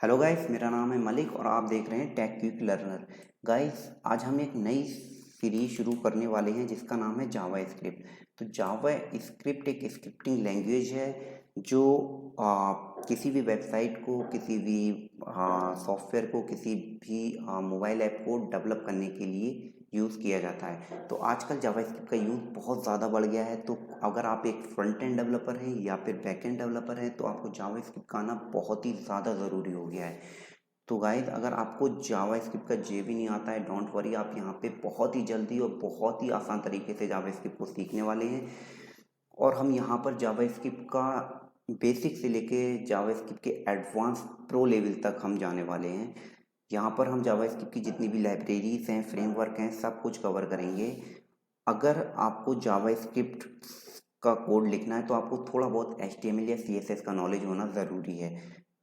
Hello guys, मेरा नाम है मलिक और आप देख रहे हैं टेक क्विक लर्नर। गाइस, आज हम एक नई सीरीज शुरू करने वाले हैं जिसका नाम है जावा स्क्रिप्ट। तो जावा स्क्रिप्ट एक स्क्रिप्टिंग लैंग्वेज है जो किसी भी वेबसाइट को, किसी भी सॉफ्टवेयर को, किसी भी मोबाइल ऐप को डेवलप करने के लिए यूज़ किया जाता है। तो आजकल जावास्क्रिप्ट का यूज़ बहुत ज़्यादा बढ़ गया है। तो अगर आप एक फ्रंट एंड डेवलपर हैं या फिर बैक एंड डेवलपर हैं तो आपको जावास्क्रिप्ट का आना बहुत ही ज़्यादा ज़रूरी हो गया है। तो गाइस, अगर आपको जावास्क्रिप्ट का जे भी नहीं आता है, डोंट वरी, आप यहाँ पे बहुत ही जल्दी और बहुत ही आसान तरीके से जावास्क्रिप्ट को सीखने वाले हैं। और हम यहाँ पर जावास्क्रिप्ट का बेसिक से लेके जावास्क्रिप्ट के एडवांस प्रो लेवल तक हम जाने वाले हैं। यहाँ पर हम जावास्क्रिप्ट की जितनी भी लाइब्रेरीज हैं, फ्रेमवर्क हैं, सब कुछ कवर करेंगे। अगर आपको जावास्क्रिप्ट का कोड लिखना है तो आपको थोड़ा बहुत HTML या CSS का नॉलेज होना ज़रूरी है।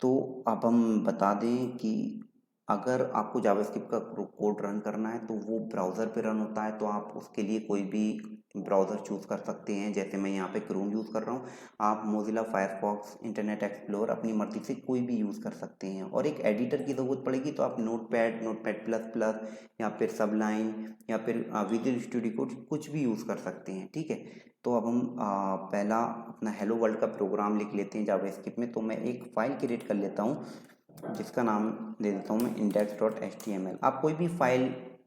तो अब हम बता दें कि अगर आपको जावास्क्रिप्ट का कोड रन करना है तो वो ब्राउज़र पे रन होता है। तो आप उसके लिए कोई भी ब्राउज़र चूज़ कर सकते हैं। जैसे मैं यहाँ पे क्रोम यूज़ कर रहा हूँ, आप मोज़िला फायरफॉक्स, इंटरनेट एक्सप्लोरर अपनी मर्ज़ी से कोई भी यूज़ कर सकते हैं। और एक एडिटर की ज़रूरत पड़ेगी तो आप नोटपैड, नोटपैड प्लस प्लस या फिर सबलाइन या फिर विजुअल स्टूडियो कोड कुछ भी यूज़ कर सकते हैं। ठीक है, तो अब हम पहला अपना हेलो वर्ल्ड का प्रोग्राम लिख लेते हैं जावास्क्रिप्ट में। तो मैं एक फ़ाइल क्रिएट कर लेता हूँ जिसका नाम दे देता हूँ मैं index.html। आप कोई भी फाइल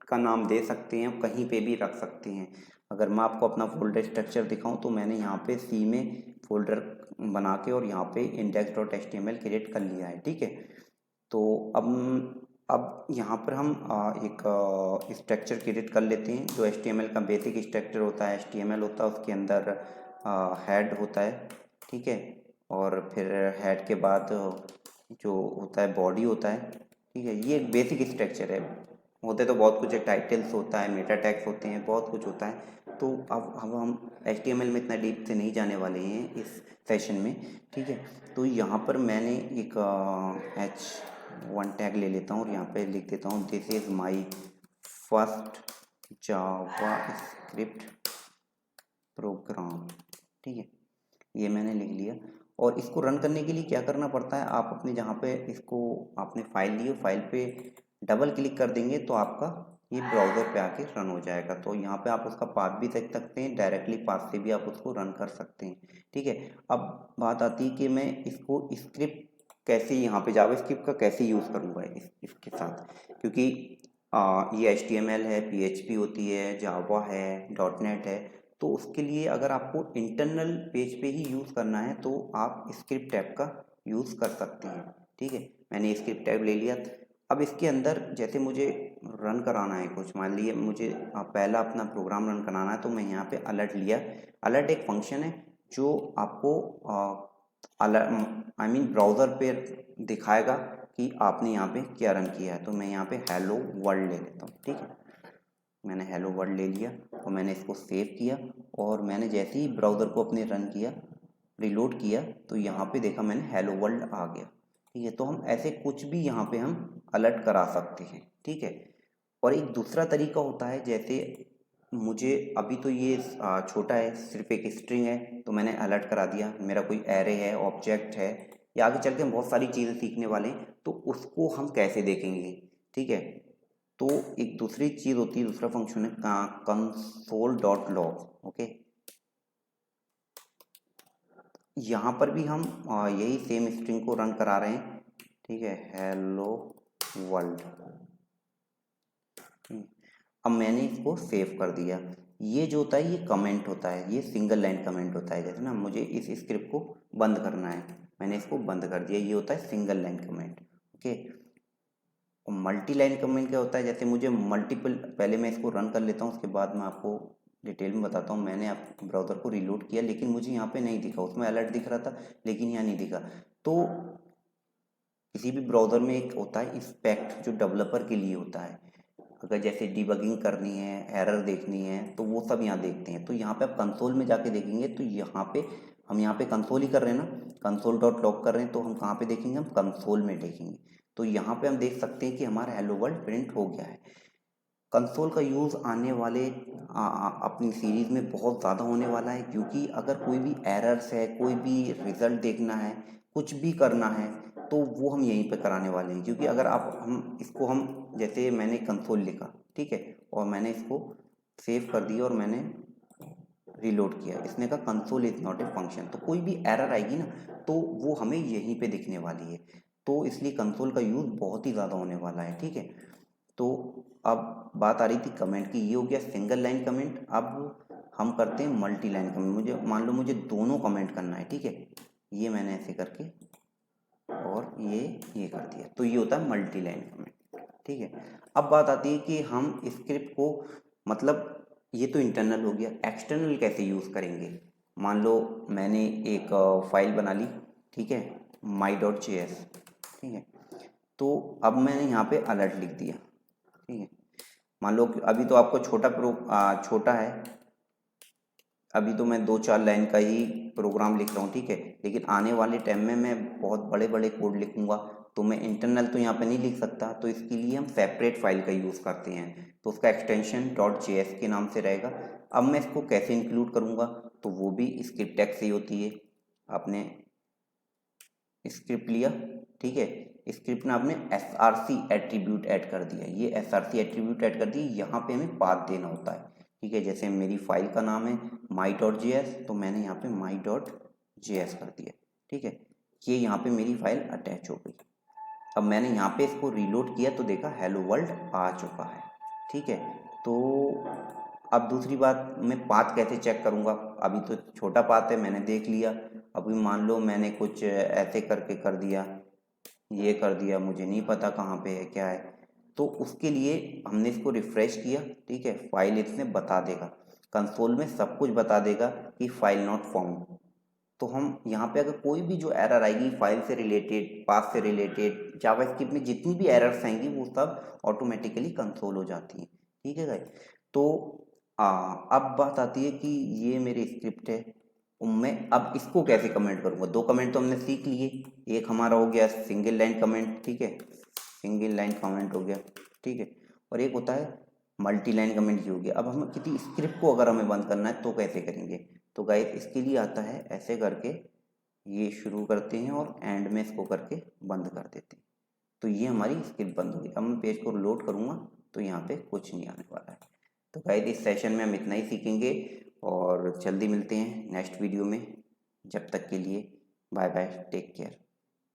का नाम दे सकते हैं, कहीं पे भी रख सकते हैं। अगर मैं आपको अपना फोल्डर स्ट्रक्चर दिखाऊं तो मैंने यहाँ पे सी में फोल्डर बना के और यहाँ पे index.html क्रिएट कर लिया है। ठीक है, तो अब यहाँ पर हम एक स्ट्रक्चर क्रिएट कर लेते हैं जो HTML का बेसिक स्ट्रक्चर होता है। HTML होता है, उसके अंदर हेड होता है। ठीक है, और फिर हेड के बाद जो होता है बॉडी होता है। ठीक है, ये एक बेसिक स्ट्रक्चर है। होते तो बहुत कुछ है, टाइटल्स होता है, मेटा टैग्स होते हैं, बहुत कुछ होता है। तो अब हम HTML में इतना डीप से नहीं जाने वाले हैं इस सेशन में। ठीक है, तो यहाँ पर मैंने एक H1 टैग ले लेता हूँ और यहाँ पे लिख देता हूँ this is my first JavaScript program. ठीक है, ये मैंने लिख लिया। और इसको रन करने के लिए क्या करना पड़ता है, आप अपने जहाँ पे इसको आपने फाइल ली हो, फाइल पे डबल क्लिक कर देंगे तो आपका ये ब्राउज़र पे आके रन हो जाएगा। तो यहाँ पे आप उसका पाथ भी देख सकते हैं, डायरेक्टली पाथ से भी आप उसको रन कर सकते हैं। ठीक है, अब बात आती है कि मैं इसको स्क्रिप्ट कैसे, यहाँ पे जावास्क्रिप्ट का कैसे यूज़ करूँगा इसके साथ। क्योंकि ये HTML है, PHP होती है, जावा है, डॉट नेट है। तो उसके लिए अगर आपको इंटरनल पेज पे ही यूज़ करना है तो आप स्क्रिप्ट टैब का यूज़ कर सकते हैं। ठीक है, मैंने स्क्रिप्ट टैब ले लिया। अब इसके अंदर जैसे मुझे रन कराना है कुछ, मान लीजिए मुझे पहला अपना प्रोग्राम रन कराना है तो मैं यहाँ पे अलर्ट लिया। अलर्ट एक फंक्शन है जो आपको अलर्ट ब्राउज़र पे दिखाएगा कि आपने यहाँ पे क्या रन किया है। तो मैं यहाँ पे हेलो वर्ल्ड ले लेता हूँ। ठीक है, मैंने हेलो वर्ल्ड ले लिया और मैंने इसको सेव किया। और मैंने जैसे ही ब्राउज़र को अपने रन किया, रिलोड किया, तो यहाँ पे देखा मैंने हेलो वर्ल्ड आ गया। ठीक है, तो हम ऐसे कुछ भी यहाँ पे हम अलर्ट करा सकते हैं। ठीक है, और एक दूसरा तरीका होता है, जैसे मुझे अभी तो ये छोटा है, सिर्फ एक स्ट्रिंग है, तो मैंने अलर्ट करा दिया। मेरा कोई एरे है, ऑब्जेक्ट है, या आगे चल के हम बहुत सारी चीज़ें सीखने वाले हैं, तो उसको हम कैसे देखेंगे। ठीक है, तो एक दूसरी चीज़ होती है, दूसरा फंक्शन है console.log। ओके, यहाँ पर भी हम यही सेम स्ट्रिंग को रन करा रहे हैं। ठीक है, हेलो वर्ल्ड। अब मैंने इसको सेव कर दिया। ये जो होता है ये कमेंट होता है, ये सिंगल लाइन कमेंट होता है। जैसे ना मुझे इस स्क्रिप्ट को बंद करना है, मैंने इसको बंद कर दिया, ये होता है सिंगल लाइन कमेंट। ओके, और मल्टी लाइन कमेंट क्या होता है, जैसे मुझे मल्टीपल, पहले मैं इसको रन कर लेता हूँ उसके बाद मैं आपको डिटेल में बताता हूँ। मैंने आप ब्राउज़र को रिलोड किया लेकिन मुझे यहाँ पे नहीं दिखा, उसमें अलर्ट दिख रहा था लेकिन यहाँ नहीं दिखा। तो किसी भी ब्राउज़र में एक होता है इंस्पेक्ट जो डेवलपर के लिए होता है। अगर जैसे डिबगिंग करनी है, एरर देखनी है, तो वो सब यहाँ देखते हैं। तो यहाँ पे आप कंसोल में जाके देखेंगे तो यहाँ पे हम यहाँ पे कंसोल ही कर रहे हैं ना, console.log कर रहे हैं, तो हम कहाँ पे देखेंगे, हम कंसोल में देखेंगे। तो यहाँ पे हम देख सकते हैं कि हमारा हेलो वर्ल्ड प्रिंट हो गया है। कंसोल का यूज़ आने वाले अपनी सीरीज़ में बहुत ज़्यादा होने वाला है, क्योंकि अगर कोई भी एरर्स है, कोई भी रिज़ल्ट देखना है, कुछ भी करना है, तो वो हम यहीं पे कराने वाले हैं, क्योंकि अगर हम इसको जैसे मैंने कंसोल लिखा, ठीक है, और मैंने इसको सेव कर दिया और मैंने रीलोड किया, इसने कहा console is not a function, तो कोई भी एरर आएगी ना तो वो हमें यहीं पे दिखने वाली है, तो इसलिए कंसोल का यूज़ बहुत ही ज़्यादा होने वाला है, ठीक है। तो अब बात आ रही थी कमेंट की, ये हो गया सिंगल लाइन कमेंट। अब हम करते हैं मल्टी लाइन कमेंट। मुझे मान लो मुझे दोनों कमेंट करना है, ठीक है, ये मैंने ऐसे करके और ये कर दिया, तो ये होता है मल्टी लाइन कमेंट, ठीक है। अब बात आती है कि हम स्क्रिप्ट को, मतलब ये तो इंटरनल हो गया, एक्सटर्नल कैसे यूज़ करेंगे। मान लो मैंने एक फाइल बना ली, ठीक है, my.js, ठीक है, तो अब मैंने यहाँ पे अलर्ट लिख दिया, ठीक है। मान लो कि अभी तो आपको छोटा है, अभी तो मैं 2-4 लाइन का ही प्रोग्राम लिख रहा हूँ, ठीक है, लेकिन आने वाले टाइम में मैं बहुत बड़े बड़े कोड लिखूंगा, तो मैं इंटरनल तो यहाँ पे नहीं लिख सकता, तो इसके लिए हम सेपरेट फाइल का यूज़ करते हैं, तो उसका एक्सटेंशन .js के नाम से रहेगा। अब मैं इसको कैसे इंक्लूड करूँगा, तो वो भी स्क्रिप्ट टैग से ही होती है। आपने स्क्रिप्ट लिया, ठीक है, स्क्रिप्ट में आपने src एट्रीब्यूट ऐड कर दिया, ये src एट्रीब्यूट ऐड कर दिया, यहाँ पे हमें पाथ देना होता है, ठीक है। जैसे मेरी फाइल का नाम है my.js, तो मैंने यहाँ पे my.js कर दिया, ठीक है, ये यहाँ पे मेरी फाइल अटैच हो गई। अब मैंने यहाँ पे इसको रीलोड किया तो देखा हेलो वर्ल्ड आ चुका है, ठीक है। तो अब दूसरी बात, मैं पाथ कैसे चेक करूँगा, अभी तो छोटा पाथ है, मैंने देख लिया। अभी मान लो मैंने कुछ ऐसे करके कर दिया, ये कर दिया, मुझे नहीं पता कहाँ पे है क्या है, तो उसके लिए हमने इसको रिफ्रेश किया, ठीक है, फाइल इसने बता देगा, कंसोल में सब कुछ बता देगा कि फाइल नॉट फाउंड। तो हम यहाँ पे अगर कोई भी जो एरर आएगी फाइल से रिलेटेड, पाथ से रिलेटेड, जावास्क्रिप्ट में जितनी भी एरर्स आएंगी वो सब ऑटोमेटिकली कंसोल हो जाती हैं, ठीक है गाइस। तो अब बात आती है कि ये मेरी स्क्रिप्ट है, मैं अब इसको कैसे कमेंट करूँगा। 2 कमेंट तो हमने सीख लिए, एक हमारा हो गया सिंगल लाइन कमेंट, ठीक है, सिंगल लाइन कमेंट हो गया, ठीक है, और एक होता है मल्टी लाइन कमेंट, हो गया। अब हम किसी स्क्रिप्ट को अगर हमें बंद करना है तो कैसे करेंगे, तो गाइस इसके लिए आता है ऐसे करके, ये शुरू करते हैं और एंड में इसको करके बंद कर देते हैं, तो ये हमारी स्क्रिप्ट बंद हो गई। अब मैं पेज को लोड करूँगा तो यहाँ पे कुछ नहीं आने वाला है। तो गाइस इस सेशन में हम इतना ही सीखेंगे और जल्दी मिलते हैं नेक्स्ट वीडियो में। जब तक के लिए बाय बाय, टेक केयर।